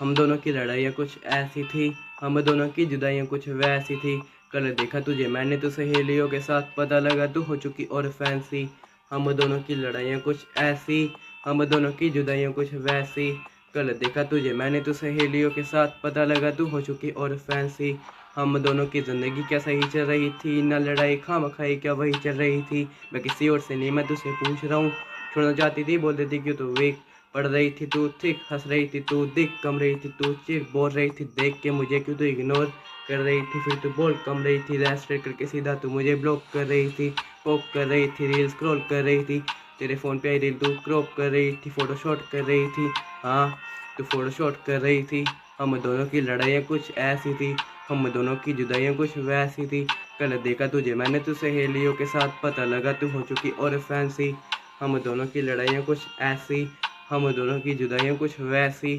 हम दोनों की लड़ाइयाँ कुछ ऐसी थी, हम दोनों की जुदाइयाँ कुछ वैसी थी। कल देखा तुझे मैंने तो सहेलियों के साथ, पता लगा तू हो चुकी और फैंसी। हम दोनों की लड़ाइयाँ कुछ ऐसी, हम दोनों की जुदाइयाँ कुछ वैसी। कल देखा तुझे मैंने तो सहेलियों के साथ, पता लगा तू हो चुकी और फैंसी। हम दोनों की ज़िंदगी क्या सही चल रही थी, ना लड़ाई खामखाई क्या वही चल रही थी। मैं किसी और से नहीं, मैं तुझसे पूछ रहा हूँ। छोड़ना चाहती थी, बोल देती क्यों तू वीक। पढ़ रही थी तू थिक, हंस रही थी तू दिख, कम रही थी तू चिर, बोल रही थी देख के मुझे क्यों तू इग्नोर कर रही थी। फिर तू बोल कम रही थी, रेस्ट्रेट करके सीधा तू मुझे ब्लॉक कर रही थी। पोक कर रही थी, रील स्क्रॉल कर रही थी, तेरे फ़ोन पे आई रील तू क्रॉप कर रही थी, फ़ोटोशॉट कर रही थी। हाँ, तू फ़ोटोशॉट कर रही थी। हम दोनों की लड़ाइयाँ कुछ ऐसी थी, हम दोनों की जुदाइयाँ कुछ वैसी थी। कल देखा तुझे मैंने तो सहेलियों के साथ, पता लगा तू हो चुकी और फैंसी। हम दोनों की लड़ाइयाँ कुछ ऐसी, हम दोनों की जुदाइयाँ कुछ वैसी।